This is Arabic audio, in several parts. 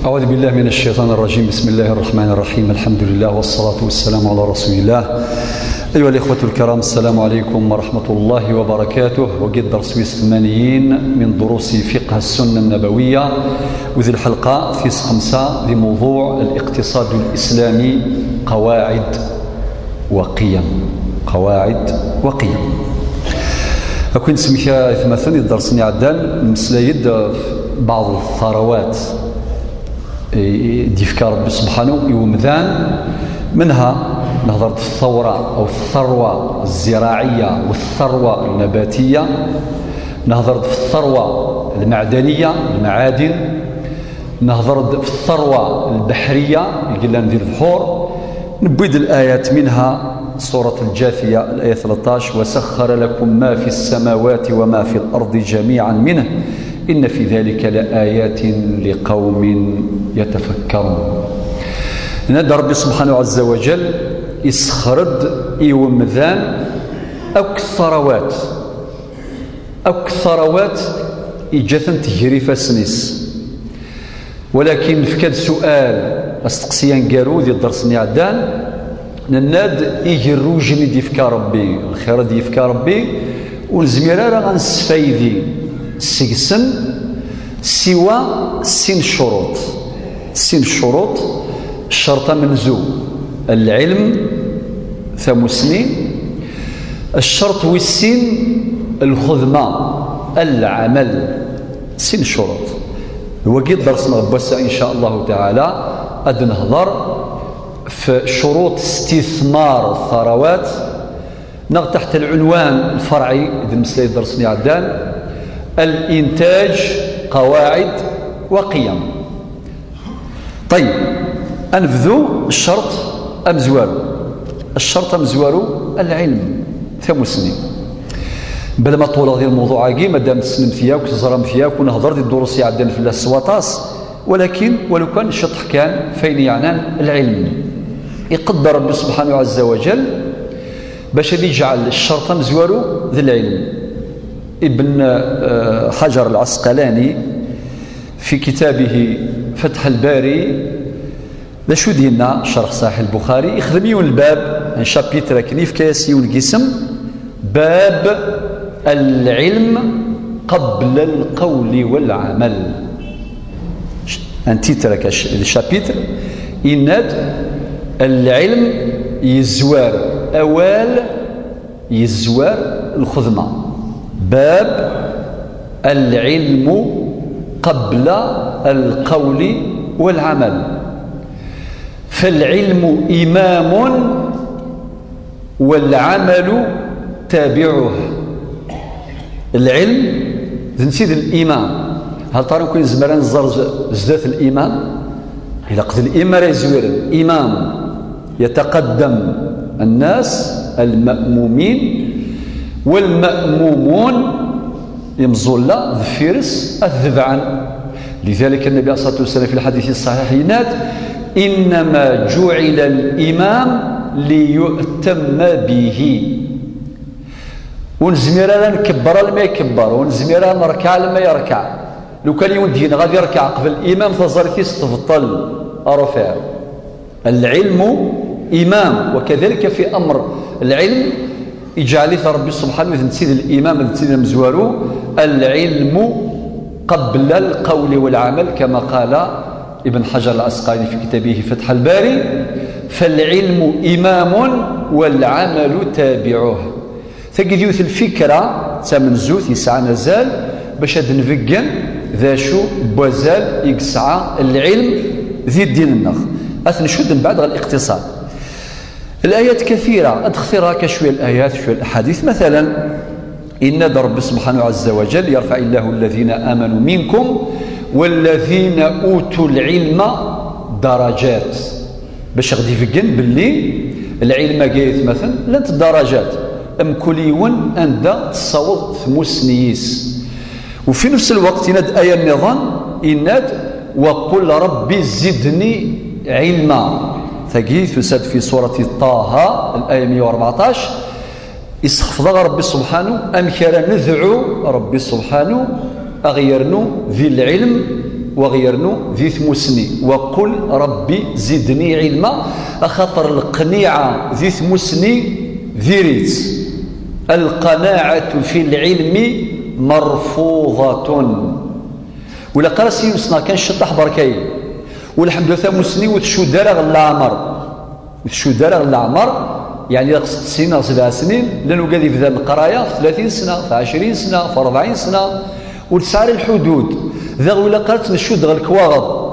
أعوذ بالله من الشيطان الرجيم. بسم الله الرحمن الرحيم. الحمد لله والصلاة والسلام على رسول الله. أيها الإخوة الكرام، السلام عليكم ورحمة الله وبركاته. وقد درس 80 من دروس فقه السنة النبوية، وذي الحلقة في 5 لموضوع الاقتصاد الإسلامي، قواعد وقيم. قواعد وقيم. أكون سميها مثلا درسني عدان مسلايد بعض الثروات ديفكا ربي سبحانه يومذان منها نهضر في الثورة أو الثروة الزراعية والثروة النباتية، نهضر في الثروة المعدنية المعادن، نهضر في الثروة البحرية يقول لنا ندير البحور. نبيد الآيات منها سورة الجاثية الآية 13: وسخر لكم ما في السماوات وما في الأرض جميعا منه إن في ذلك لآيات لقوم يتفكرون. نادى ربي سبحانه عز وجل يسخرد يومذان أو الثروات إجاثن تجري فاسنس. ولكن فكاد سؤال استقسيان قارو ديال درسني عدان نناد يجرو جني ديفكا ربي الخير ديفكا ربي ونزميرا راه غنسفايدي سيكسن سوى سين شروط الشرطة منزو العلم ثمسنين، الشرط والسين الخدمة العمل، سين شروط. وقيد درسنا غبوسا إن شاء الله تعالى أد نهضر في شروط استثمار الثروات تحت العنوان الفرعي إذا المسألة درسني عدان: الإنتاج، قواعد وقيم. طيب أنفذوا الشرط أمزوارو العلم ثمسنين. بلا ما طول هذا الموضوع عاقي مادام تسلم فياك وتزرم فياك ونهضر دي الدروس يعدل في السواطاس، ولكن ولو كان الشطح كان فين يعنان العلم يقدر ربي سبحانه عز وجل باش يجعل الشرط مزوارو ذي العلم. ابن حجر العسقلاني في كتابه فتح الباري لشو دينا شرح صحيح البخاري يخدم يون الباب ان شابيتر كنيف كياسيون قسم باب العلم قبل القول والعمل. ان تيترك الشابيتر يناد العلم يزوار اوال يزوار الخدمه، باب العلم قبل القول والعمل. فالعلم إمام والعمل تابعه. العلم نسيد الإمام. هل ترى كون زمران زدات الإمام إلى قد الإمام يزور إمام يتقدم الناس المأمومين، والمأمومون يمزون لا الفرس الذبعا. لذلك النبي عليه الصلاة والسلام في الحديث الصحيح يناد: إنما جعل الإمام ليؤتم به. ونزميرا نكبر لما يكبر، ونزميرا نركع لما يركع. لو كان يودينا غادي يركع قبل الإمام فزارتيس تفضل أرفع. العلم إمام، وكذلك في أمر العلم يجعل ربي سبحانه تنسيد الإمام تنسيد مزوارو العلم قبل القول والعمل، كما قال ابن حجر العسقلاني في كتابه فتح الباري: فالعلم إمام والعمل تابعه. ثقيديوث الفكرة تامن زوث يسعى نزال باش هاد نفقن ذا شو بوزال يقسعى العلم ذي الدين النخ أثنشد من بعد الاقتصاد. الآيات كثيرة أدخثرها كشوية الآيات شوية الأحاديث. مثلا إن رب سبحانه عز وجل: يرفع الله الذين آمنوا منكم والذين أوتوا العلم درجات. باش غادي يفقن باللي العلم قايت مثلا لانت درجات أم كليون أنت تصوض ثموسنيس. وفي نفس الوقت يناد آية النظام يناد: وقل ربي زدني علما. ثقي تسد في سورة طه الآية 114: يسخفض ربي سبحانه أم كان ندعو ربي سبحانه أغيرنو ذي العلم وغيرنو ذي ثمسني وقل ربي زدني علما أخطر القنيعة ذي ثمسني ذيريت القناعة في العلم مرفوضة ولا قرسي يوسنا كان شطح بركاي والحمد لله ثمسني وتشو دارغ العمر وتشو دارغ العمر يعني 6 سنين أو 7 سنين لأنه قاعد يبدا القراية في 30 سنة في 20 سنة في 40 سنة وتسعر الحدود ذا ولا قالت نشود غير الكواغض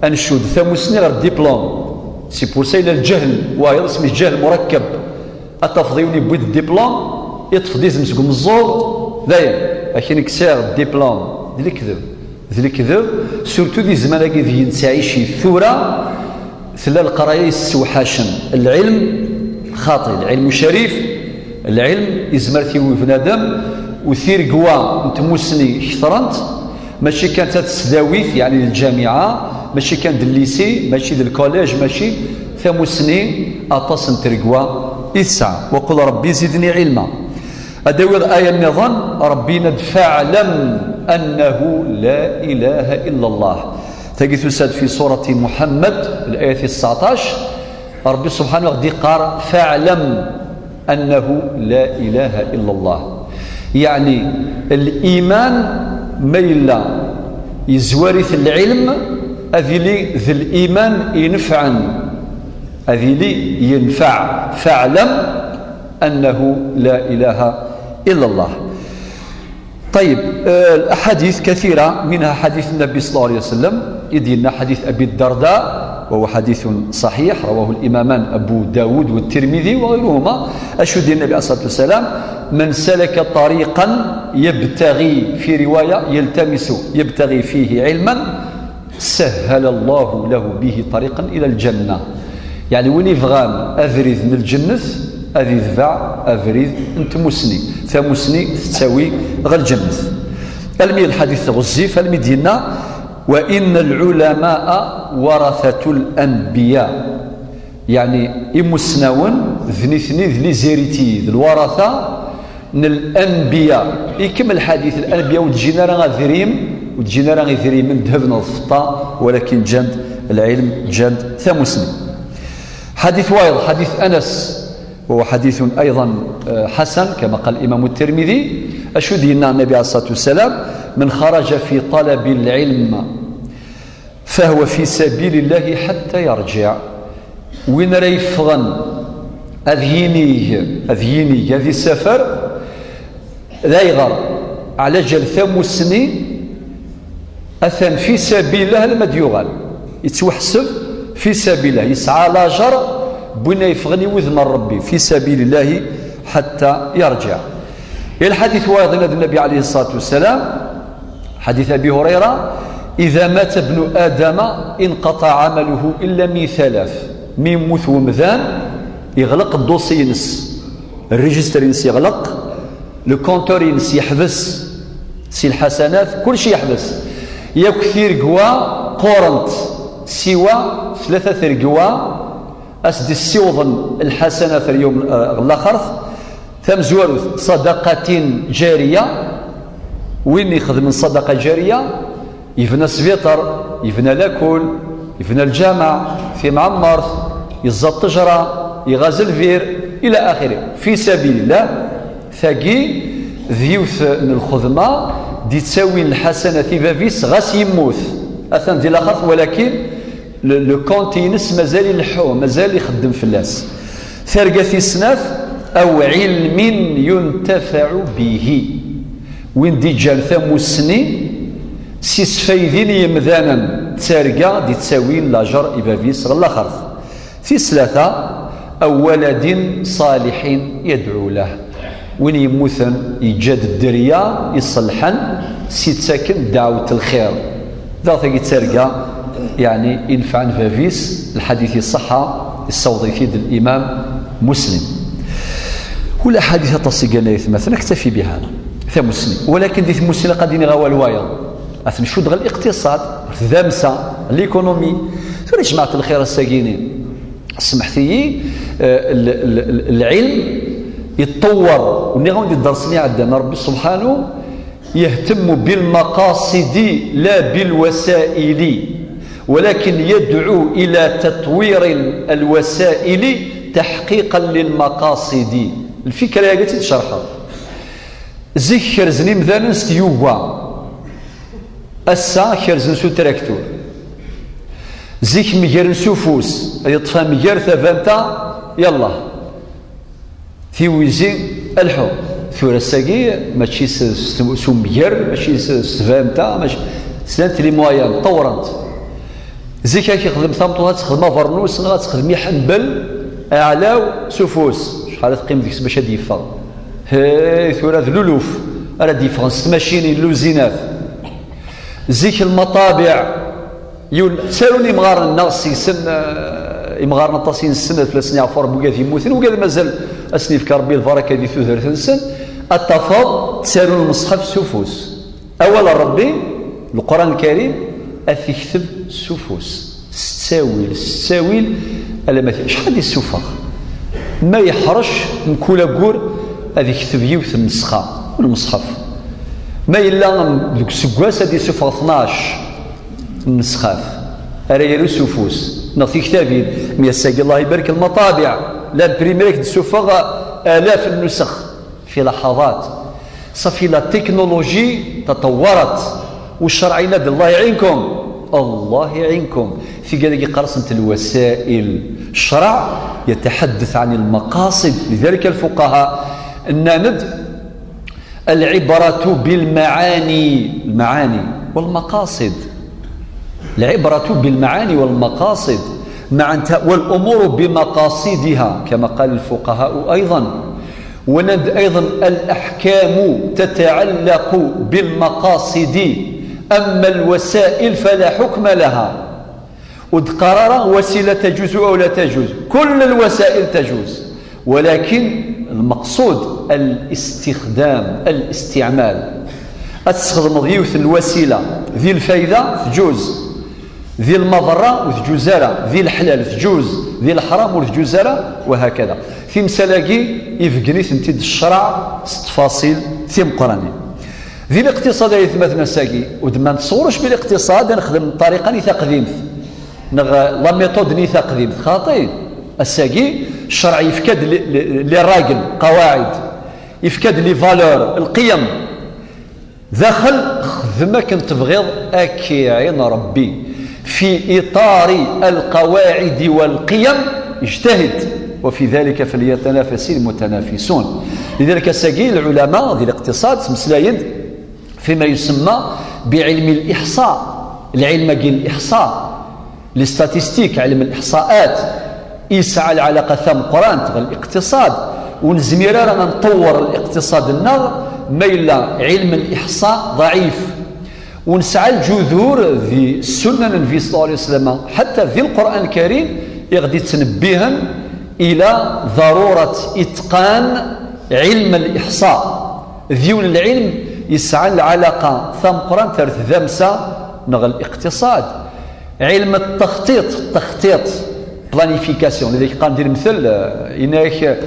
أنشود ثمسني غير الدبلوم سي بور سا إلى الجهل وايض اسمه الجهل مركب التفضيوني بويد الدبلوم يتفضي زمسكم الزور داير لكن كسار الدبلوم ذي الكذب سورتو ذي زمان ذي نسعيشي الثورة ثلا القراية يسوحاشن العلم خاطئ العلم شريف العلم يزمرتي وفنادم وثير قوا نتموسني كثرنت ماشي كانت السداويث يعني الجامعة ماشي كان الليسي ماشي الكوليج ماشي ثموسني أطاس نترقوا إسعى وقل ربي زدني علما أدور آية النظام ربي فاعلم أنه لا إله إلا الله تجد تساد في سورة محمد الآية 19 ربي سبحانه وتعالى قال فاعلم أنه لا إله إلا الله يعني الإيمان ميلا يزورث العلم أذلي ذي الإيمان ينفعا أذلي ينفع فاعلم أنه لا إله إلا الله. طيب الأحاديث كثيرة منها حديث النبي صلى الله عليه وسلم يدينا حديث أبي الدرداء وهو حديث صحيح رواه الإمامان أبو داود والترمذي وغيرهما أشهد النبي عليه الصلاة والسلام من سلك طريقا يبتغي في رواية يبتغي فيه علما سهل الله له به طريقا إلى الجنة يعني وين يفغان أذريذ من الجنة أذي ذبع أذريذ أنت مسني ثمسني تساوي غير الجنة المي الحديث غزي فالمدينة وإن العلماء ورثة الأنبياء يعني إمسناون ذنثني ذلي زيريتي الورثة من الأنبياء يكمل الحديث الأنبياء وتجينا راه ذريم وتجينا راه ذريم من ذهب الفطا ولكن جند العلم جند ثمسني. حديث وايض حديث أنس وهو حديث أيضا حسن كما قال الإمام الترمذي أشهد أن النبي عليه الصلاة والسلام من خرج في طلب العلم فهو في سبيل الله حتى يرجع وين راه يفغن أذيني هذه السفر لا يغر على جل ثمسني أثن في سبيل الله لما ديوغال يتوحسب في سبيل الله يسعى لاجر بنا يفغني وذم ربي في سبيل الله حتى يرجع. الحديث وايضا النبي عليه الصلاة والسلام حديث أبي هريرة إذا مات ابن آدم انقطع عمله إلا من 3 موت ومذان يغلق الدوسي ينس الريجستر ينس يغلق الكونتور ينس يحبس سي الحسنات كل شيء يحبس يا كثير قوا قورنت سوى 3 قوا أسد السيوضن الحسنات اليوم الآخر ثم زوالوث صدقة جارية وين يخدم من صدقة جارية يفنى السبيطر يفنى لاكل يفنى الجامع في معمر يزط تجرة يغازل فير إلى آخره في سبيل الله ثقي ذيوث من الخدمة دي تساوي الحسنة فافيس غاس يموت أثن دي الآخر ولكن لو كونتينس مازال يلحو مازال يخدم في الناس ثرقة سناف أو علم ينتفع به وين دي جال ثمسني سيس فايدين يمذانا تسارقة دي تساوين لاجر إبافيس غلا خرث في 3 أو ولد صالح يدعو له وين يموثن يجاد الدريا يصلحن سيتساكن دعوة الخير ذاك تسارقة يعني ينفع فافيس الحديث الصحة الصوضي في الإمام مسلم ولا حديث تصيقنا مثلا نكتفي بها ثمسني ولكن دي ثمسني قادين غوا الوايض أثن شو دغ الاقتصاد ذامسة ليكونومي يا جماعة الخير الساقينين سمحتي العلم يتطور وني غادي درسني عندنا ربي سبحانه يهتم بالمقاصد لا بالوسائل، ولكن يدعو إلى تطوير الوسائل تحقيقا للمقاصد. الفكرة يا قلت تشرحها زي خرزني مثلا ستيوغا أسا خرزن سو تراكتور زيك مجر سوفوس يطفى مجر ثفانتا يلا ثيويزي الحو ثورة الساقية ماشي سو مجر ماشي سفانتا ماشي سنت لي مويان طورنت زيك كي خدم ثامطو تخدم فرنوس غتخدمي حنبل اعلاو سوفوس شحال تقيم ديك باش هادي يفا هاي ثورة ذلولوف راه ديفرنس ماشيني لوزينات زيك المطابع سالوني مغار الناس يسن يمغار نطاسين السنة 3 سنين عفور بوقات يموتين وقال مازال اسني في ربي البركه دي 30 سنه التفاض تسالون المصحف سفوس اولا ربي القران الكريم اثيكتب سفوس ستاويل على مثلا شحال ديال السفاخ ما يحرش من كل كور هذه كتب يوث النسخه والمصحف ما الا ذوك السكواس هذه سفاخ 12 النسخات راه سفوس نعطي كتابين ميساق الله يبارك المطابع لا بريميريك تسوفغ آلاف النسخ في لحظات صافي لا تكنولوجي تطورت والشرع ينادي الله يعينكم الله يعينكم في قال قرصنة الوسائل. الشرع يتحدث عن المقاصد لذلك الفقهاء الناند العبرة بالمعاني والمقاصد العبرة بالمعاني والمقاصد والأمور بمقاصدها كما قال الفقهاء أيضا وند أيضا الأحكام تتعلق بالمقاصد أما الوسائل فلا حكم لها قرار وسيلة تجوز أو لا تجوز كل الوسائل تجوز ولكن المقصود الاستعمال أتستخدم ضيوث الوسيلة ذي الفايدة تجوز ذي المضرة وتجوزارة ذي الحلال تجوز ذي الحرام وتجوزارة وهكذا في مسالاقي يفقني ثنتيد الشرع تفاصيل ثيم قراني ذي الاقتصاد يثمثنا ساقي ودما نتصورش بالاقتصاد نخدم طريقة نتقديم لا ميثود نتقديم خاطئ الساقي الشرع يفكد للراجل قواعد يفكد لي فالور القيم داخل خدمك تبغيض اكي عين ربي في إطار القواعد والقيم اجتهد وفي ذلك فليتنافس المتنافسون. لذلك ساقي العلماء ذي الاقتصاد مسلاين فيما يسمى بعلم الإحصاء العلم قيل الإحصاء الاستاتيستيك علم الإحصاءات يسعى العلاقة ثم قران تغل الاقتصاد ونزميرا رانا نطور الاقتصاد النار ميلا علم الإحصاء ضعيف ونسعى الجذور ذي السنة النبي صلى الله عليه وسلم حتى في القرآن الكريم يغدي تنبيها إلى ضرورة إتقان علم الإحصاء ذيون العلم يسعى العلاقة ثم قرآن ثالث ذمسة نغ الاقتصاد علم التخطيط بلانيفيكاسيون لذلك قام ندير مثل إنك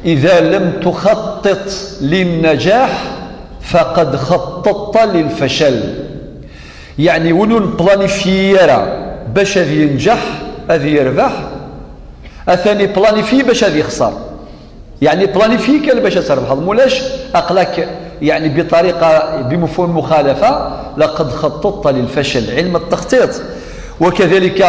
إذا لم تخطط للنجاح فقد خططت للفشل يعني ولو بلانيفيرا باش هذا ينجح هذا يربح الثاني بلانيفي باش هذا يخسر يعني بلانيفي كان باش تربح مولاش أقلك يعني بطريقة بمفهوم مخالفة لقد خططت للفشل علم التخطيط وكذلك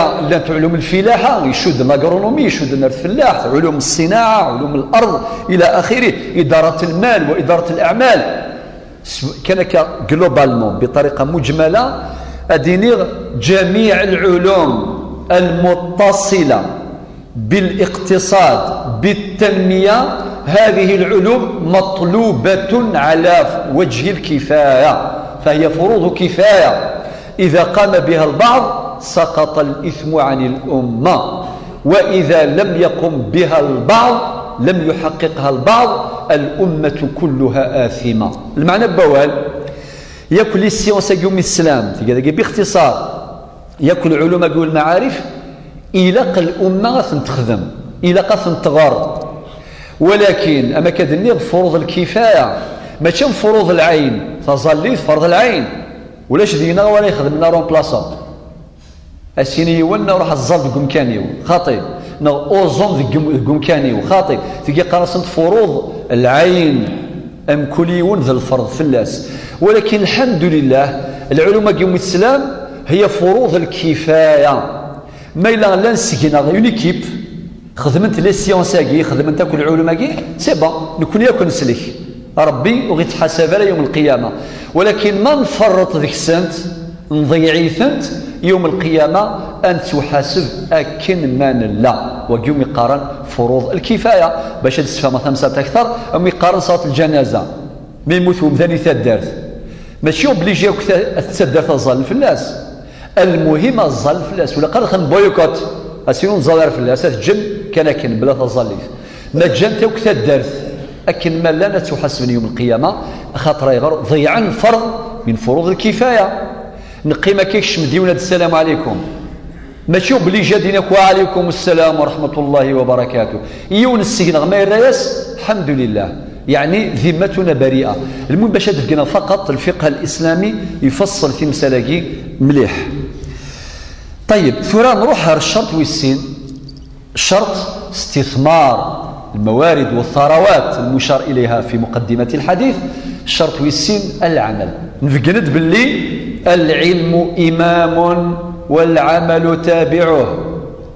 علوم الفلاحة يشد الأغرونومي يشد الفلاح علوم الصناعة علوم الأرض إلى آخره إدارة المال وإدارة الأعمال كان جلوبالمون بطريقة مجملة أدينيغ جميع العلوم المتصلة بالاقتصاد بالتنمية هذه العلوم مطلوبة على وجه الكفاية فهي فروض كفاية إذا قام بها البعض سقط الإثم عن الأمة وإذا لم يقم بها البعض لم يحققها البعض الأمة كلها آثمة. المعنى بوال يأكل السيونس يوم السلام باختصار يأكل علوم المعارف إلى الأمة تخدم إلى تغار ولكن أما كدني فروض الكفاية ماشي فروض العين تظليت فرض العين ولاش دينا ولا يخدم لنا رومبلاسون اسيني ولا راح الزل بكمكانيو خاطي نو اوزون بكمكانيو خاطي تيجي قرصنت فروض العين ام كليون ذا الفرض فلاس ولكن الحمد لله العلوم قيوم الاسلام هي فروض الكفايه ما الا لا نسكنا اون ايكيب خدمت لي سيونساكي خدمت كل العلوم سي بون نكون ياكل نسلك ربي وغيتحاسب على يوم القيامه ولكن ما نفرط ذيك السنت نضيعيثنت يوم القيامه ان تحاسب اكن ما لا وقيوم يقارن فروض الكفايه باش تستفهم مثلا مسات اكثر ام يقارن صلاه الجنازه من يموتوا مذاني تدارت ماشي اوبليجي تسدر تظل فلاس المهم الظل فلاس ولا قال خن بويكوت اسينو نزال فلاس تجن كان بلا تظليف ما جنت وكتدارت أكن ما لا تحاسبني يوم القيامة خاطر يغير ضيعا فرض من فروض الكفاية نقيمة كيكش مديونة السلام عليكم ماشي اوبليجي دينك وعليكم السلام ورحمة الله وبركاته يون السجن غما الرئيس الحمد لله يعني ذمتنا بريئة المهم باش تفقنا فقط الفقه الإسلامي يفصل في مسألة مليح طيب ثورا نروح على الشرط والسين شرط استثمار الموارد والثروات المشار إليها في مقدمة الحديث الشرط والسين العمل نفقند باللي العلم إمام والعمل تابعه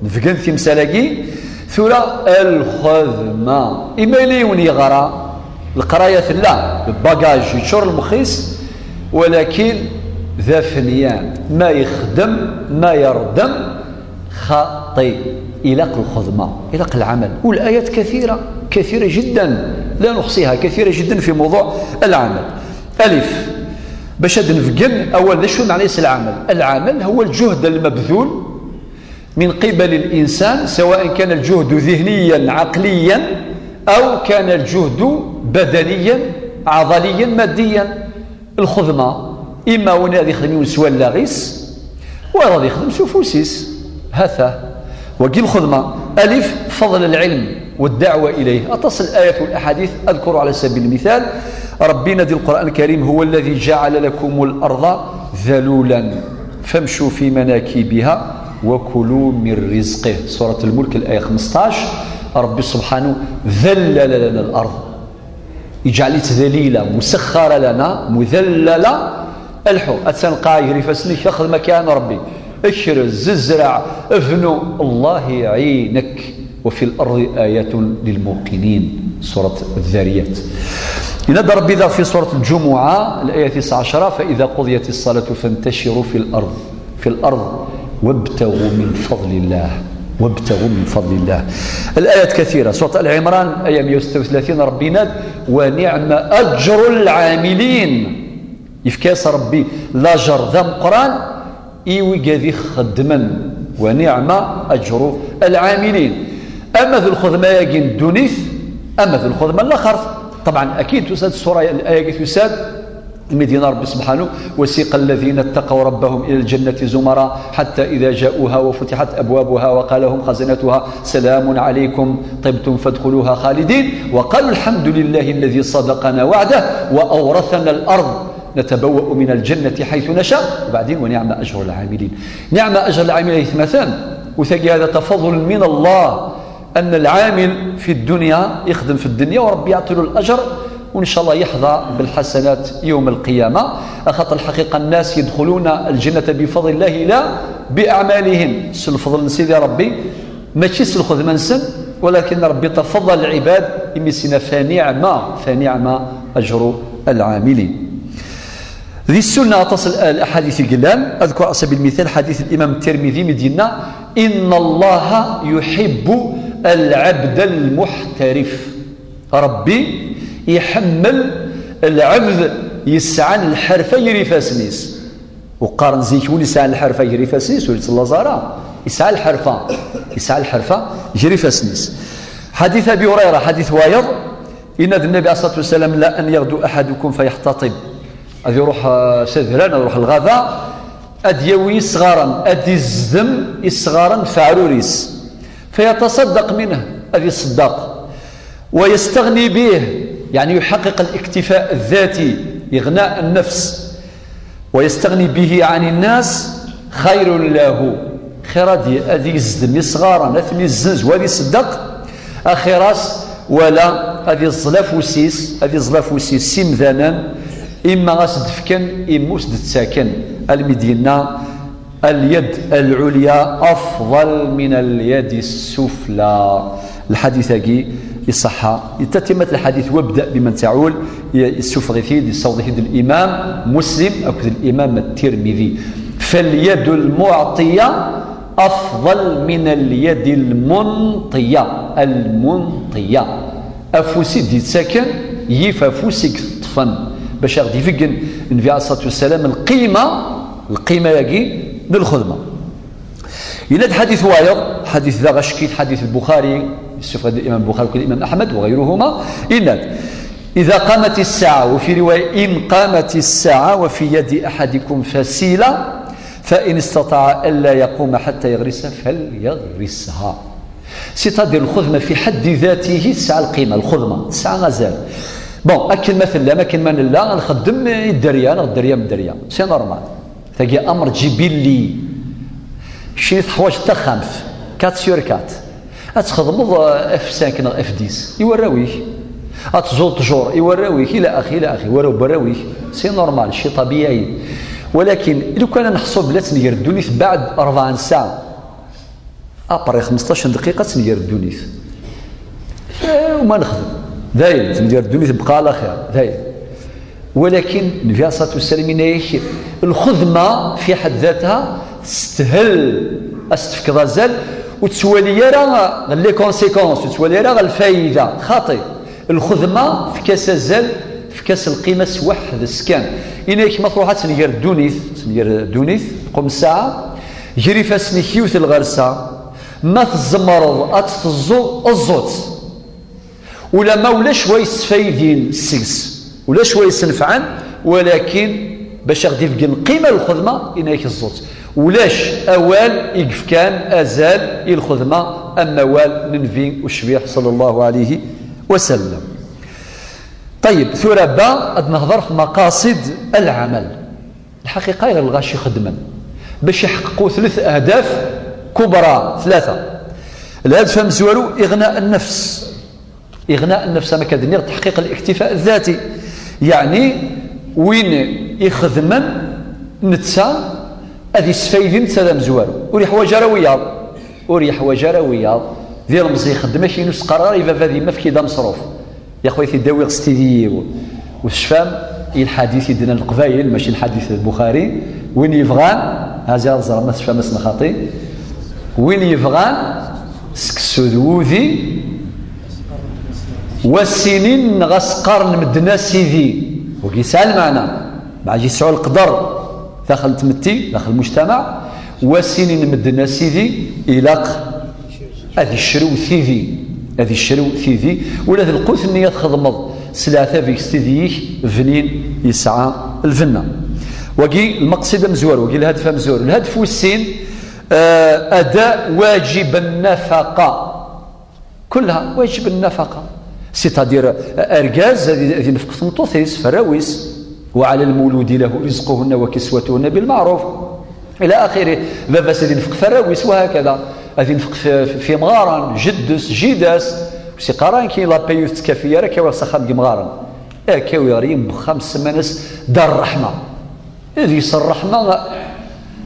نفقند في مسألة ثورا الخدمة إما ليون يغرى القراية لا الباجاج يشور المخيس ولكن ذا فنيان ما يخدم ما يردم خطي إلاق الخدمة إلاق العمل والآيات كثيرة جدا لا نحصيها كثيرة جدا في موضوع العمل ألف باش نفقن أول شو معنى العمل العمل هو الجهد المبذول من قبل الإنسان سواء كان الجهد ذهنيا عقليا أو كان الجهد بدنيا عضليا ماديا الخدمة إما وانا غادي يخدم سوال لاغيس ولا غادي يخدم سوفوسيس هذا وقي الخدمة ألف فضل العلم والدعوة إليه أتصل الآيات والأحاديث أذكر على سبيل المثال ربنا ذي القرآن الكريم هو الذي جعل لكم الأرض ذلولا فامشوا في مناكبها وكلوا من رزقه سورة الملك الآية 15 ربي سبحانه ذلل لنا الأرض يجعل ذليلة مسخرة لنا مذللة الحو أتسنقى يريفسني ياخذ مكان ربي اشرز زرع افنو الله يعينك وفي الأرض آيات للموقنين سورة الذاريات ينادى ربي ذا في سورة الجمعة الآية 19 فإذا قضيت الصلاة فانتشروا في الأرض وابتغوا من فضل الله الآيات كثيرة سورة العمران آية 136 ربي ناد ونعم أجر العاملين يفكاس ربي لاجر ذا القرآن إيوي قاذي خدما ونعم أجر العاملين أما ذو الخدمة يجين دونيث أما ذو الخدمة الآخر طبعا أكيد تساد السورة الآية تساد المدينة ربي سبحانه وسيق الذين اتقوا ربهم إلى الجنة زمرا حتى إذا جاءوها وفتحت أبوابها وقال لهم خزنتها سلام عليكم طبتم فادخلوها خالدين وقالوا الحمد لله الذي صدقنا وعده وأورثنا الأرض نتبوأ من الجنة حيث نشاء وبعدين ونعم أجر العاملين نعم أجر العاملين مثلا وثقي هذا تفضل من الله أن العامل في الدنيا يخدم في الدنيا وربي يعطي له الأجر وإن شاء الله يحظى بالحسنات يوم القيامة أخطر الحقيقة الناس يدخلون الجنة بفضل الله لا بأعمالهم الفضل نسيد يا ربي ما تشيس الخدمة نسن ولكن ربي تفضل العباد يمسنا فنعم أجر العاملين ذي السنة تصل الأحاديث قلال أذكر على سبيل المثال حديث الإمام الترمذي مدينة إن الله يحب العبد المحترف ربي يحمل العبد يسعى الحرفة يري فاسنيس وقارن زيكون يسعى الحرفة يري فاسنيس وليس الله زارا يسعى الحرفة يري فاسنيس حديث أبي هريرة حديث وايض إن النبي عليه الصلاة والسلام لا أن يغدو أحدكم فيحتطب أذ يروح سذران يروح الغذاء أد يوي صغارا أد يزدم صغارا فعروريس فيتصدق منه أذ يصدق ويستغني به يعني يحقق الاكتفاء الذاتي، إغناء النفس، ويستغني به عن الناس خير له. خير هذه الزدم صغارا اثني الزنز وهذه صدق اخراس ولا هذه الزلافوسيس، هذه الزلافوسيس سمذانا اما غاس دفكن اما وسد تساكن المدينه. اليد العليا افضل من اليد السفلى. الحديث هاكي يصح تتمة الحديث وابدا بمن تعول السفغيثيد الصوضيثيد الامام مسلم او الامام الترمذي. فاليد المعطيه افضل من اليد المنطيه. المنطيه افوسي دي تساكن يف افوسك طفن باش غادي يفقن النبي عليه الصلاه والسلام القيمه ياكي للخدمه. إلى الحديث وايض حديث ذا غشكيت حديث البخاري استفاد الإمام البخاري والإمام أحمد وغيرهما. إن إذا قامت الساعة، وفي رواية إن قامت الساعة وفي يد أحدكم فسيلة فإن استطاع ألا يقوم حتى يغرسها فليغرسها. سيتادير الخدمة في حد ذاته الساعة القيمة، الخدمة الساعة غزال بون أكل مثل لا ما كان من لا نخدم الدريا الدريا من الدريا سي نورمال. ثقي أمر جبلي شي حوايج تا خمس 4 sur 4 اتخدمض اف 5 اف 10 يوراويك اتزول تجور يوراويك الى اخي وراو براويك سي نورمال شي طبيعي. ولكن لو كان نحسب بلا تنير الدونيث بعد 40 ساعه ابري 15 دقيقه تنير الدونيث وما نخدم داير تنير الدونيث بقى على خير داير. ولكن النبي عليه الصلاه والسلام الخدمه في حد ذاتها تستهل استفك غزال وتسوالي راه لي كونسيكونس وتسوالي راه الفائده خاطي. الخدمه في كاس الزل في كاس القيمه واحد السكان إنك ما تروح تنير الدونيث قم الساعه جري فاسني كيوت الغرسه ما تزمرض اتفزو الزوت ولا ما ولا شويه فايدين السكس ولا شويه سنفعان. ولكن باش غادي يبقى القيمه الخدمه إنك الزوت ولاش اوال يقف كان ازال الخدمه اما وال ننفي وشبيح صلى الله عليه وسلم. طيب ثربا قد نهضر في مقاصد العمل. الحقيقه غير الغاشي خدما باش يحققوا 3 اهداف كبرى 3. الهدف مزوالو اغناء النفس. اغناء النفس ما كدنيغ تحقيق الاكتفاء الذاتي يعني وين يخدما نتسا هذه سفايدين سلام زوالو وري حوايج راه وياض ديال المزي يخدم ماشي نفس قرار يبقى هذه ما في كيدا مصروف يا خويا تيداوي غستيدي والشفام الحديث يدنا القبايل ماشي الحديث البخاري وين يبغان هذا زرا ما تفهم اسم خاطي وين يبغان سكسودوذي والسنين غاس قرن مدنا سيدي وكيسال معنا مع يسعوا القدر داخل تمتي داخل المجتمع والسنين مدنا سيدي إلاق هذه الشرو ثيذي ولا ذي القوت النية تخدمض سلعة فيك ستيذيك فنين يسعى الفنة. وقي المقصد مزور وقي الهدف مزور. الهدف والسين أداء واجب النفقة كلها واجب النفقة سيتادير أرجاز هذه نفقة ثمطوثيس فراويس وعلى المولود له رزقهن وكسوتهن بالمعروف إلى آخره. بابا سيدي نفق فراويس وهكذا هذه نفق في مغارن جدس جيداس سي قران كي لا بيوت تكافيه راه كيوا سخان دي مغارن كيوا ريم بخمس سمانس دار الرحمه هذه الرحمه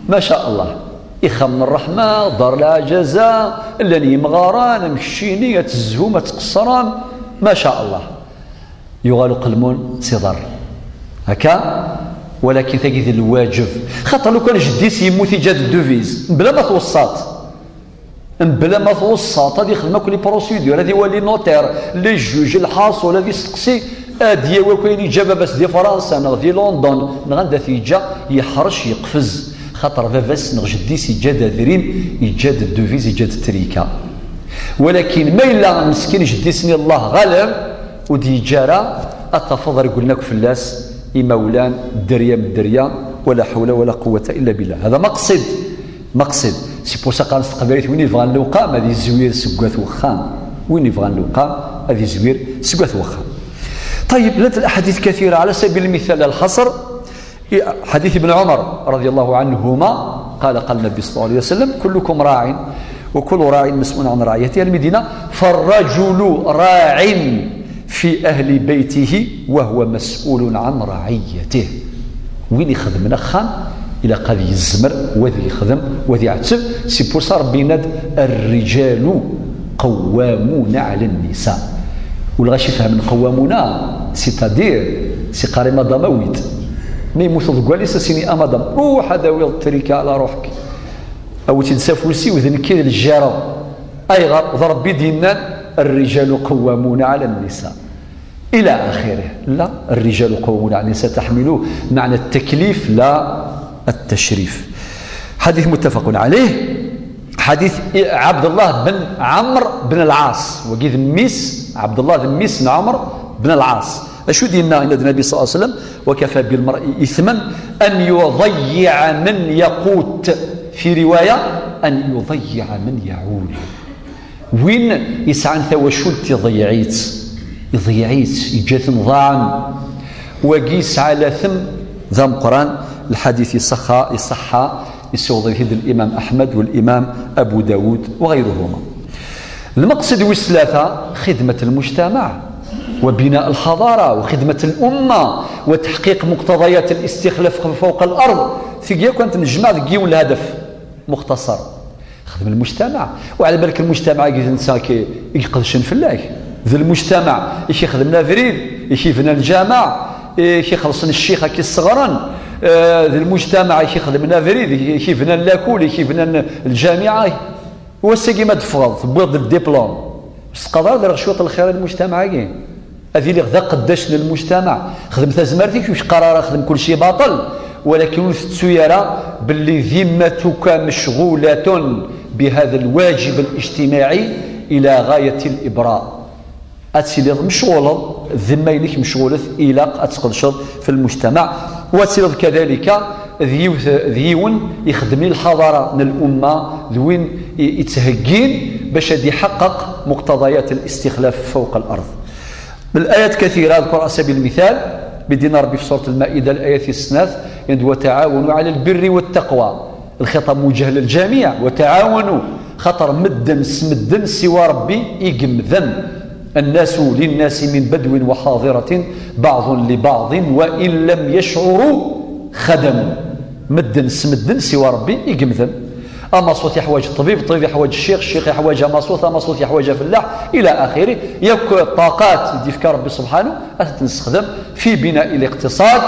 ما شاء الله إخا من الرحمه دار العجزه اللي مغارن مشيني تزهوم تقصران ما شاء الله يغال قلمون صدر هكا. ولكن تجد الواجب خاطر لو كان جديس يموت يجاد الدوفيز بلا ما توسط هذه خدمه كل بروسيدور هذه ولي نوتير لي جوج الحاصل الذي يستقسي اديه وكاين اجابه بس دي فرنسا نغ دي لندن نغدا تيجا يحرش يقفز خاطر فافاس نغ جديس يجاد ذرين يجاد الدوفيز يجاد التريكا. ولكن ما الا مسكين جديسني الله غالب ودي جارة التفضل قلنا لك فلاس مولان دريا من دريا ولا حول ولا قوه الا بالله. هذا مقصد سي بور سا قال استقبلت وين يبغى اللوقا هذه زوير سكوات وخام وين يبغى اللوقا هذه زوير سكوات وخام. طيب لدى الأحاديث كثيرة. على سبيل المثال الحصر حديث ابن عمر رضي الله عنهما قال النبي صلى الله عليه وسلم: كلكم راع وكل راع مسؤول عن رعيته المدينة، فالرجل راع في أهل بيته وهو مسؤول عن رعيته. وين يخدم نخان إلى قضي الزمر وذي يخدم وذي يعتب. سي بور سا ربي ناد الرجال قوامون على النساء. والغاش يفهم قوامون سيتادير سي قاري مدام ويد ما يموت الكواليس سيني امادام روح هذا ويل التريكه على روحك او تنسافلسي وذنكي للجاره اي ضرب بيدنا الرجال قوامون على النساء الى اخره. لا، الرجال قوامون على النساء تحمل معنى التكليف لا التشريف. حديث متفق عليه. حديث عبد الله بن عمرو بن العاص وقيد ميس عبد الله بن ميس بن عمرو بن العاص. أشو دينا عند النبي صلى الله عليه وسلم: وكفى بالمرء إثما أن يضيع من يقوت، في رواية أن يضيع من يعول. وين يسعى انت وشلت يضيعيت يجات ضاعا وقيس على ثم ذا القرآن. الحديث يصحى يسوض به الإمام أحمد والإمام أبو داود وغيرهما. المقصد والثلاثة: خدمة المجتمع وبناء الحضارة وخدمة الأمة وتحقيق مقتضيات الاستخلاف فوق الأرض. ثقيا كانت نجمع ذكيون الهدف مختصر: خدم المجتمع. وعلى بالك المجتمع الإنسان يقدشن في الله ذا المجتمع يخدمنا فريد يشيفنا الجامع يخلصنا الشيخة كي الصغران ذا المجتمع يخدمنا فريد يشيفنا اللاكول يشيفنا الجامعة وساقي ما تفضل تبوض الدبلوم بس قدر دار شوط الخير المجتمع كي هذه اللي غدا قداش للمجتمع خدمت زمرتك واش قرار خدم كل شيء باطل ولكن تسيرا باللي ذمتك مشغولة بهذا الواجب الاجتماعي إلى غاية الإبراء. أتسيلي مشغولة الذمة إليك مشغولة إلى أتقلشر في المجتمع. وتسيلي كذلك ذيون يخدم الحضارة من الأمة ذوين يتهجين باش يحقق مقتضيات الاستخلاف فوق الأرض. الآيات كثيرة أذكر على سبيل المثال بدينا ربي في سورة المائدة الآية 6 وتعاونوا على البر والتقوى. الخطاب موجه للجميع وتعاونوا خطر مدن سمدن سوى ربي يقمذن الناس للناس من بدو وحاضرة بعض لبعض وإن لم يشعروا خدموا. مدن سمدن سوى ربي يقمذن. أما صوت يحوج الطبيب، الطبيب يحوج الشيخ، الشيخ يحوج مصوت، مصوت يحوج فلاح إلى آخره. يبقى الطاقات ديفكا ربي سبحانه تستخدم في بناء الاقتصاد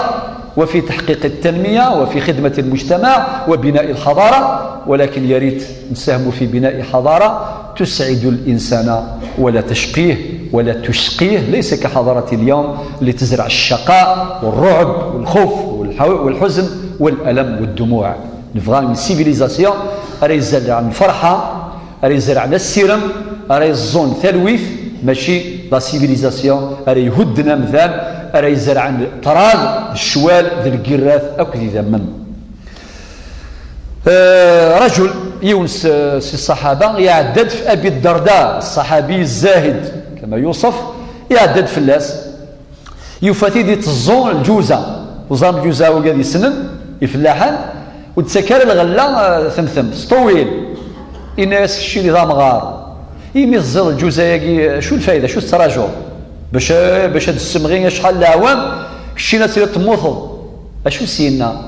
وفي تحقيق التنمية وفي خدمة المجتمع وبناء الحضارة. ولكن يريد نساهم في بناء حضارة تسعد الإنسان ولا تشقيه ولا تشقيه. ليس كحضارة اليوم اللي تزرع الشقاء والرعب والخوف والحزن والألم والدموع. نبغى من سيفيليزاسيون راه يزرع الفرحة، راه يزرع السلم، راه يزون ثلويث، ماشي لا سيفيليزاسيون راه يهدنا مثال راه يزرع الطراد الشوال ذي الكراث أكد ذا من. رجل يونس الصحابة يعدد في أبي الدرداء الصحابي الزاهد كما يوصف، يعدد في اللاس يفاتي دي تزون الجوزة وزام الجوزة وقال يسنن يفلاحان وتسكر الغلة ثمثم طويل الناس الشيء اللي ذا مغار يميزل الجوزة يجي شو الفايدة شو التراجع باش هاد السمغين شحال العوام الشيء اللي تموثل اشو سينا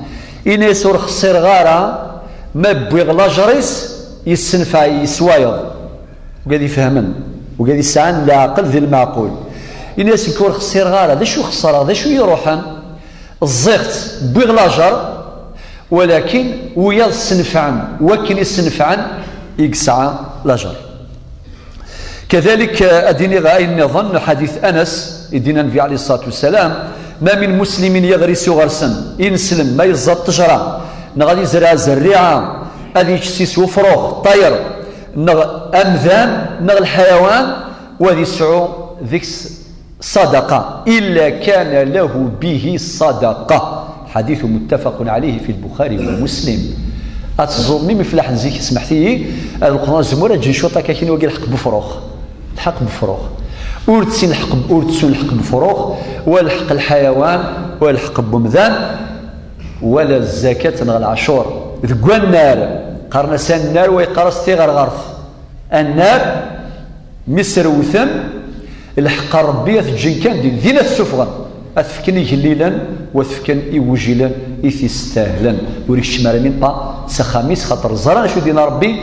الناس ورخصير غارة ما بويغ لاجريس يسنفع يسوايض وقاعد يفهمن وقاعد يسعن العقل ذي المعقول. الناس يكون خسير غارة ذا شو خسارة ذا شو يروحن الزيغت بويغ لاجر ولكن ويا السنفعن وكن السنفعن يقسع لاجر. كذلك أديني غاين نظن حديث أنس يدينا النبي عليه الصلاة والسلام ما من مسلم يغرس غرسا ينسلم ما يزاد تجرى نغادي يزرع زريعة هذه يجسيس وفروخ طير نغ أمذان نغ الحيوان وهذه يسعو ذيك صدقة إلا كان له به صدقة. حديث متفق عليه في البخاري ومسلم. أتظلمي مفلاح نزيك سمحتي القرآن زمورة جن شوطة كاين وقال الحق بفروخ الحق بفروخ ورتسين الحق بفروخ ولا الحق الحيوان ولا الحق بمذان ولا الزكاة نغ العشور ذكوا النار قرنا سان النار ويقرص تيغر غرف النار مصر وثم الحق ربي تجين كان دينا السفغن أثفكن يجليلا وثفكن يوجيلا يستاهلا وريش مارمين با سخاميس خاطر زران شو دينا ربي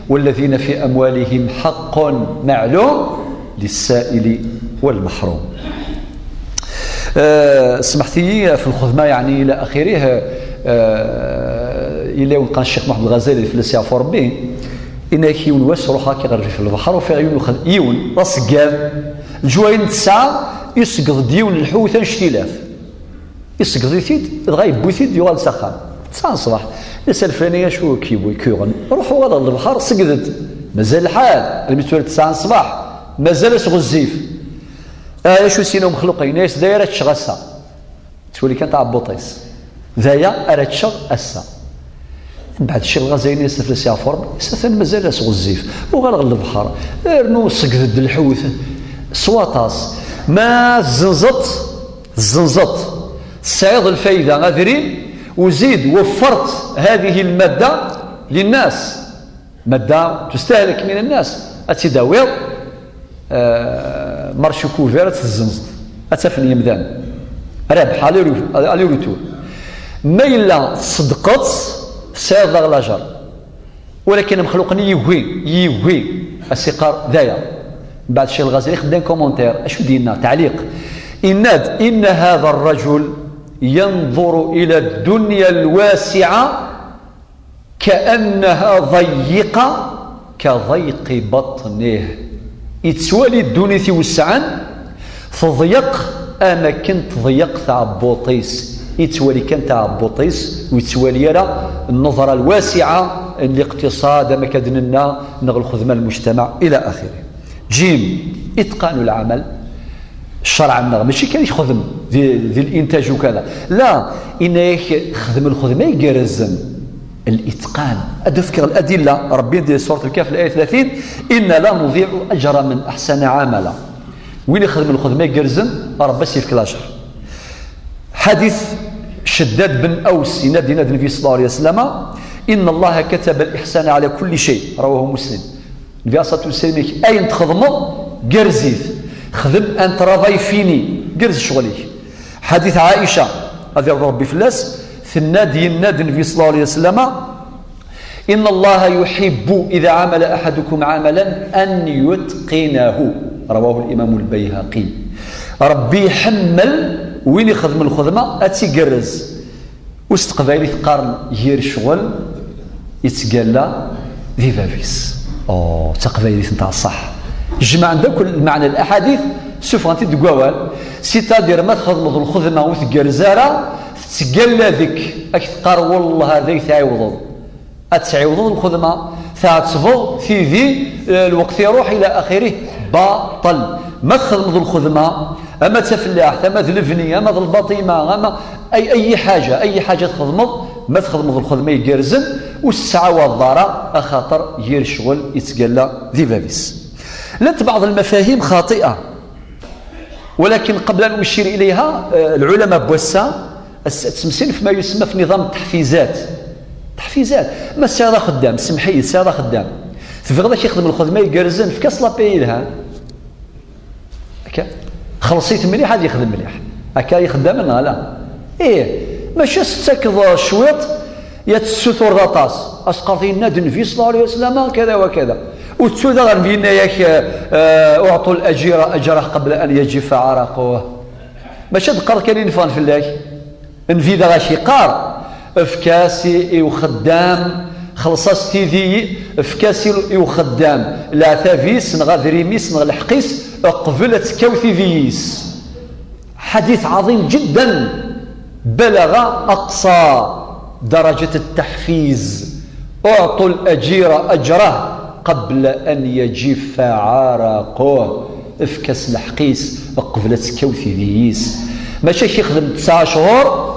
والذين في أموالهم حق معلوم للسائل والمحروم. سمحتي في الخدمة يعني إلى آخره إلى وقع الشيخ محمد الغزالي في السيافور ربي إن يكون واسع روحها كيغرجي في البحر وفي عيون يون راس قام الجوين تسعة يسقط ديون الحوثة شتيلاف يسقط يثيد غايب بوثيد يوغال سخان تسعة الصباح يسال الفلانية شو كيبوي كيغن روحوا غادا للبحر سقدت مازال الحال المتولد تسعة الصباح مازال غزيف شو سينو مخلوقين ناس دايره تشغسا تولي كانت عبوطيس ذايا ارا تشغ اسا بعد الشيء الغزالي يستفل السيافور يستفل مازال غزيف وغالغ البحر ارنو سقدت الحوث سواطاس ما زنزط سعيد الفايده غادرين وزيد وفرت هذه الماده للناس ماده تستهلك من الناس اتداوير مارشو كوفيرت الزنزط اتفني يمدان رابح علي روتور ما الا صدقت سعيد لاجر ولكن مخلوقني يوهي السقار ذايا بعد الشيء الغزالي خدام كومونتير اشو دينا تعليق ان هذا الرجل ينظر الى الدنيا الواسعه كانها ضيقه كضيق بطنه يتسوالي الدنيا توسعان تضيق اما كنت ضيق تاع بوطيس يتسوالي كان تاع بوطيس ويتسوالي راه النظره الواسعه الاقتصاد ما كدننا نغل خدمه المجتمع الى اخره. جيم اتقان العمل الشرع ماشي كان يخدم ذي الانتاج وكذا لا انك خدم الخدمه يجرزن الاتقان اذكر الادله ربي ديال سوره الكهف الايه 30 ان لا نضيع اجر من احسن عملا وين يخدم الخدمه يجرزن ربي يسيف كلاجر. حديث شداد بن اوس ينادي النبي صلى الله عليه وسلم ان الله كتب الاحسان على كل شيء رواه مسلم. النبي صلى الله عليه وسلم اين تخدموا جرزيت خدم انت راضي فيني جرز شغلك. حديث عائشه هذا ربي فلاس النادي النبي صلى الله عليه وسلم إن الله يحب إذا عمل أحدكم عملا أن يتقنه رواه الإمام البيهقي. ربي يحمل وين يخدم الخدمة أتيقرز وسط قبائل تقارن يير شغل يتقالى ذي فافيس تقبائل نتاع الصح جمع عندك كل معنى الأحاديث سوف غنتي تقوال سيتادير ما تخدم الخدمة وتقرزارة تقال ذيك أكثر والله هذا يتعوض أتعوض الخدمة تعتصفض في ذي الوقت يروح إلى آخره باطل ما تخدم الخدمة أما تفلاح أما الفنية أما البطيمة أما أي حاجة تخدم ما تخدم الخدمة يجرزن والساعة والضارة أخاطر يير شغل يتقال ذي فابيس. لت بعض المفاهيم خاطئة ولكن قبل أن أشير إليها العلماء بوسا التمثيل فيما يسمى في نظام التحفيزات ما السيارة خدام سمحي السيارة خدام في غدا يخدم الخدمة يجرزن في كاس لابي لها هكا خلصيت مليح هذا يخدم مليح هكا يخدم لنا لا ماشي تستكض شويط يتستر غطاس اسقطي النبي صلى الله عليه وسلم كذا وكذا وتسود غنبينا ياك اعطوا الاجير اجره قبل ان يجف عرقه ماشي تقر كان ينفان في الله نفيد غاشي قار افكاسي وخدام خلصاس تيذي افكاسي وخدام لا ثافيس نغادري ميس نغلحقيس قبلت كوثي فيس. حديث عظيم جدا بلغ اقصى درجة التحفيز اعطوا الاجير اجره قبل ان يجف عرقه افكاس الحقيس قبلت كوثي فيس ماشي يخدم 9 شهور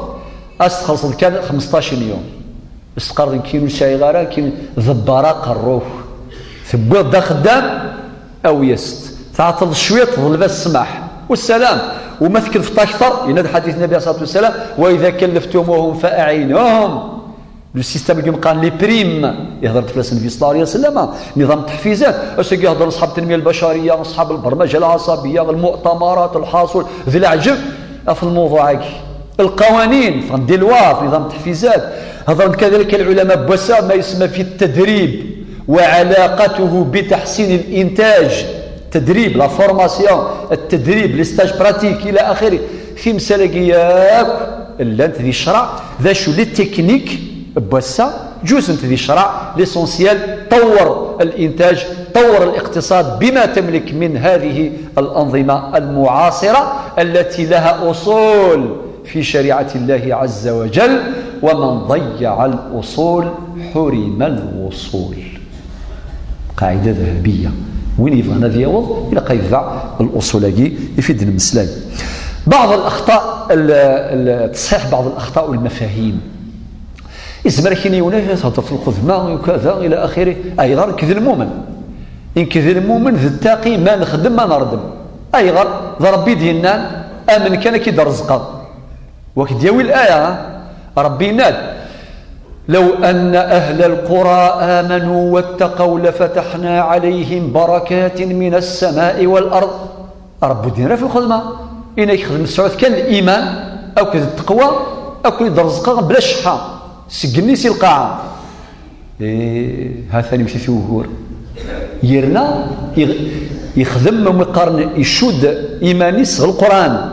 استخلص كان 15 يوم استقر كيلو شاي غارة كاين ضبارة قروف ثبوت دا خدام او يست تعطل شويه تظل بس السماح والسلام وما تكلفت اكثر. ينادي حديث النبي عليه الصلاه والسلام واذا كلفتموهم فاعينوهم. لو سيستم اللي قال لي بريم يهضر فلاس النبي صلى الله عليه وسلم نظام التحفيزات اش يهضر اصحاب التنميه البشريه اصحاب البرمجه العصبيه المؤتمرات الحاصل ذي العجب في الموضوع القوانين في لوا في نظام التحفيزات. هضر كذلك العلماء بوسع ما يسمى في التدريب وعلاقته بتحسين الانتاج. تدريب لا فورماسيون التدريب لي ستاج براتيك الى اخره. في مسالكياك اللي ذي الشرع ذا شو لي تكنيك بوسع جزء ذي الشرع ليسونسيال. طور الانتاج طور الاقتصاد بما تملك من هذه الانظمه المعاصره التي لها اصول في شريعه الله عز وجل. ومن ضيع الاصول حرم الوصول. قاعده ذهبيه وين يبغى هذا يوض الى قيضع الاصول يفيد المسلم. بعض الاخطاء تصحيح بعض الاخطاء والمفاهيم. إزمر كيني وناس هضر في الخدمة وكذا إلى آخره. أيضا كذا المؤمن إن كذا المؤمن ذي التاقي ما نخدم ما نردم. أيضا ذا ربي ديالنا آمن كان كيد رزقه وكد ياوي الآية ربي ناد لو أن أهل القرى آمنوا واتقوا لفتحنا عليهم بركات من السماء والأرض. رب دينا في الخدمة إن يخدم السعود كان الإيمان أو كذا التقوى أو كذا رزقه بلا شحة سجني سي القاعة. ها ثاني مشي في وهور يرنا يخدم ويقارن يشد إيماني صغر القرآن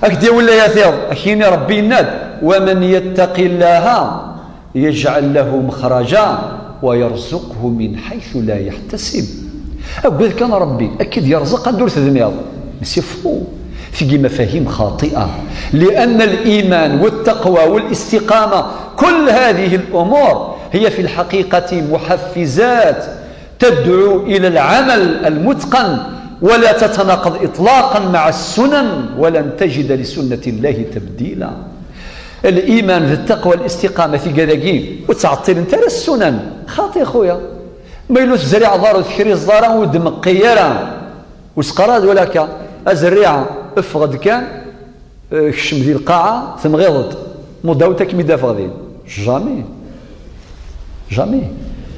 أكدي ولا يا ثيض أكيني ربي يناد ومن يتق الله يجعل له مخرجا ويرزقه من حيث لا يحتسب. أقول كان ربي أكيد يرزق ندور ثدميض مسيفو في مفاهيم خاطئة. لأن الإيمان والتقوى والاستقامة كل هذه الأمور هي في الحقيقة محفزات تدعو إلى العمل المتقن ولا تتناقض إطلاقا مع السنن ولن تجد لسنة الله تبديلا. الإيمان بالتقوى والاستقامة في قذاقين وتعطل انت السنن خاطئ خويا ما يلوث زريع دار وذكري الزارة ودمقيرة وسقراد ولا الزريعة افغد كان كشم ذي القاعة ثم غيضت مداوتك مدافع ذي جامي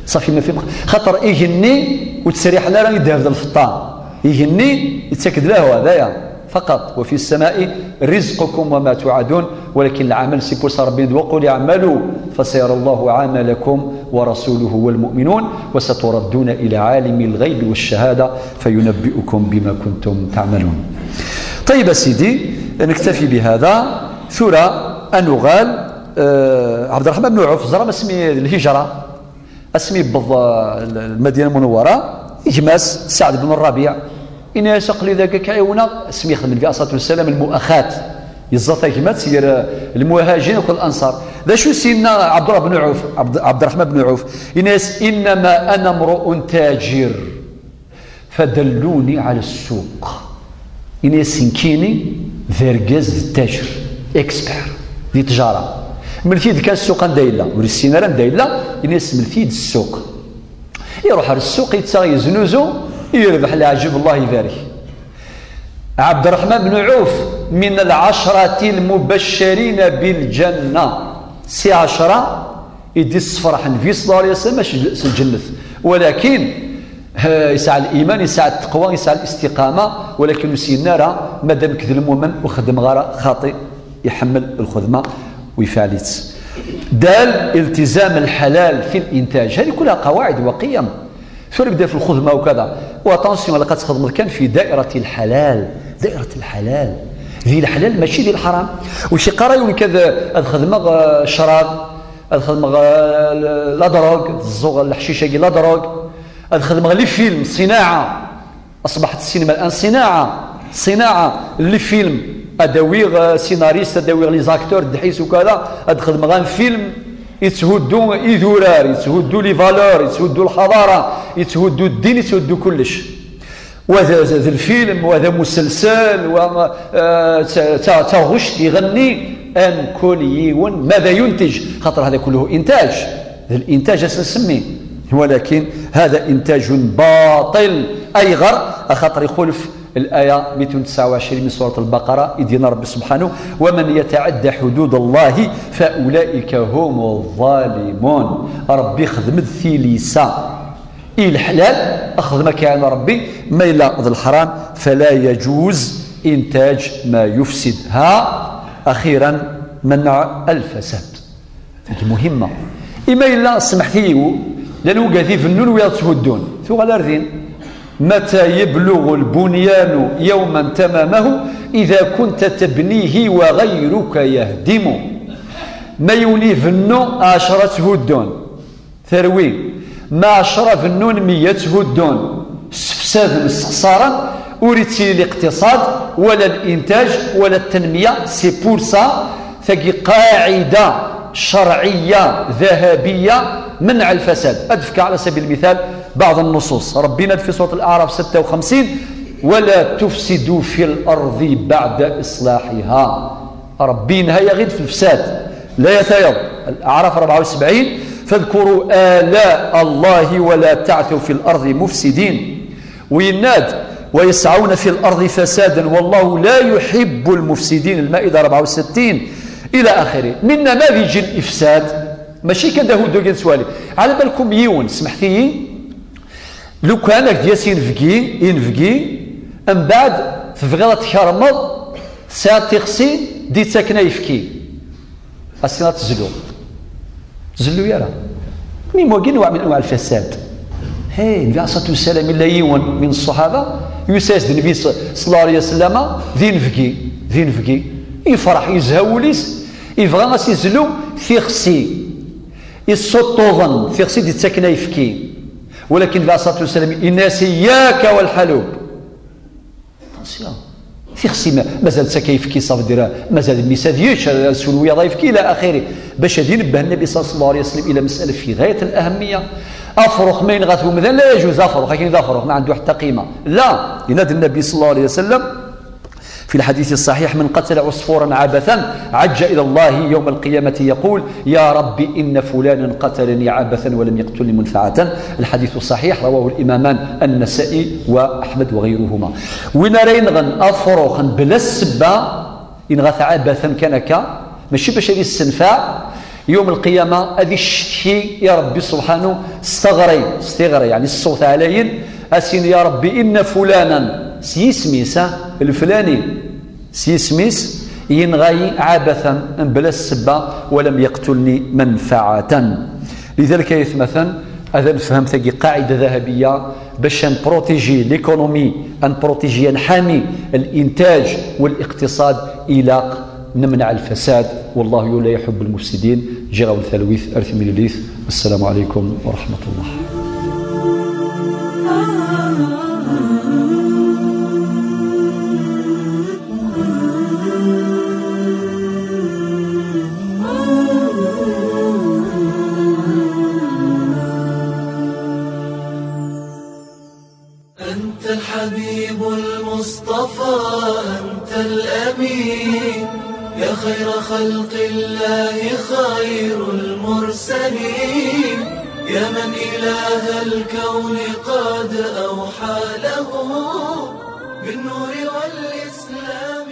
صافي ما في خاطر يجني وتسريح لنا راه يدهب الفطان يجني يتاكد له هذايا فقط. وفي السماء رزقكم وما توعدون ولكن العمل سيبوس ربي وقل اعملوا فسيرى الله عملكم ورسوله والمؤمنون وستردون إلى عالم الغيب والشهادة فينبئكم بما كنتم تعملون. طيب سيدي نكتفي بهذا. ثورة أنغال عبد الرحمن بن عوف زرم اسمي الهجرة اسمي المدينة المنورة إجماس سعد بن الربيع إن يسق لي ذاك كعيونا اسمي يخدم النبي عليه الصلاة والسلام المؤاخاة يزات إجماس سير المهاجرين والأنصار. ذا شو سيدنا عبد الله بن عوف عبد الرحمن بن عوف الناس إنما أنا امرؤ تاجر فدلوني على السوق. الناس سنكيني فيرجاز التاجر اكسبير دي تجارة ملفيد كان السوق دايلا ورسينا دايلا الناس ملفيد السوق يروح على السوق يتساغي يزنوزو يربح لعجب الله يبارك. عبد الرحمن بن عوف من العشرة المبشرين بالجنة سي 10 يدي الصفرح النبي صلى الله عليه وسلم باش الجنة ولكن يسعى الإيمان يسعى التقوى يسعى الاستقامة ولكن سيدنا راه مادام كذا المؤمن وخدم غير خاطئ يحمل الخدمة ويفعلت. دال التزام الحلال في الإنتاج هذه كلها قواعد وقيم. شو يبدا في الخدمة وكذا واتونسيون لقد تخدم كان في دائرة الحلال. دائرة الحلال ذي الحلال ماشي ذي الحرام. وشي قرايون كذا الخدمة شراب الخدمة لا دروغ الزوغ الحشيشة لا دروغ الخدمة لي فيلم صناعة أصبحت السينما الآن صناعة لي فيلم أدوير سيناريست أدوير لي زاكتور دحيس وكذا الخدمة غان فيلم يتهدوا إيذورار يتهدوا لي فالور يتهدوا الحضارة يتهدوا الدين يتهدوا كلش. وهذا الفيلم وهذا مسلسل وتغش يغني أن كل يون ماذا ينتج خاطر هذا كله إنتاج. الإنتاج نسميه ولكن هذا إنتاج باطل أي غر خاطر يخلف الآية 229 من سورة البقرة يدينا ربي سبحانه ومن يتعدى حدود الله فأولئك هم الظالمون. ربي خدم الثيليسا الحلال أخذ مكان ربي ما إلا الحرام فلا يجوز إنتاج ما يفسدها. أخيرا منع الفساد هذه مهمة. إما إلا سمحتي لأنه قاثي في النون ويتهدون ثم الأرذين متى يبلغ البنيان يوما تمامه إذا كنت تبنيه وغيرك يهدم. ما يولي في النون 10 هدون ثروي ما 10 في النون 100 هدون استفساد استخسارا أريتي الاقتصاد ولا الإنتاج ولا التنمية. سي بور سا ثقي قاعدة شرعية ذهبية منع الفساد. أدفك على سبيل المثال بعض النصوص ربنا في سورة الأعراف 56 ولا تفسدوا في الأرض بعد إصلاحها. ربنا هي غير في الفساد لا يتيض. الأعراف 74 فاذكروا آلاء الله ولا تعثوا في الأرض مفسدين. ويناد ويسعون في الأرض فسادا والله لا يحب المفسدين. المائدة 64 إلى آخره. من نماذج الإفساد ماشي كان داود دوغين سوالي على بالكم يون سمحتي لو كانك دياس ينفقي من بعد تبغي تكرمض ساعة تغسي دي تاكنا يفكي أسنا تزلو يرى مي موكي نوع من أنواع الفساد. هاي النبي عليه الصلاة والسلام إلا يون من الصحابة يساس النبي صلى الله عليه وسلم ذي نفقي يفرح يزهوليس يبغى غاس يزلو ثيغسي يسطوظن ثيغسي دي تاكنا يفكي. ولكن النبي عليه الصلاة والسلام الناس إياك والحلوب ثيغسي مازال تاكا يفكي صافي ديرها مازال الميساد يشر السلوية ضيفكي إلى آخره باش غادي ينبه النبي صلى الله عليه وسلم إلى مسألة في غاية الأهمية. أفرخ ما ينغثو مثلا لا يجوز أفرخ لكن إذا أفرخ ما عنده حتى قيمة لا. ينادي النبي صلى الله عليه وسلم في الحديث الصحيح من قتل عصفورا عبثا عج إلى الله يوم القيامة يقول يا رب إن فلانا قتلني عبثا ولم يقتلني منفعة. الحديث الصحيح رواه الإمامان النسائي وأحمد وغيرهما. وين رينغن أفرخا بلا السبة ينغث عبثا كانك ماشي باش هذه السنفع يوم القيامة هذه الشتي يا ربي سبحانه استغري يعني الصوت علي أسين يا ربي إن فلانا سيسميس الفلاني سيسميس ينغي عبثا بلا السبة ولم يقتلني منفعة. لذلك يثمثا هذا نفهم ثقي قاعدة ذهبية باش نبروتيجي ليكونومي نبروتيجي نحامي الإنتاج والاقتصاد إلى نمنع الفساد. والله لا يحب المفسدين. جرى الثلويث أرث من الليث. والسلام عليكم ورحمة الله. أنت الحبيب المصطفى أنت الأمين يا خير خلق الله خير المرسلين يا من إله الكون قد أوحى له بالنور والإسلام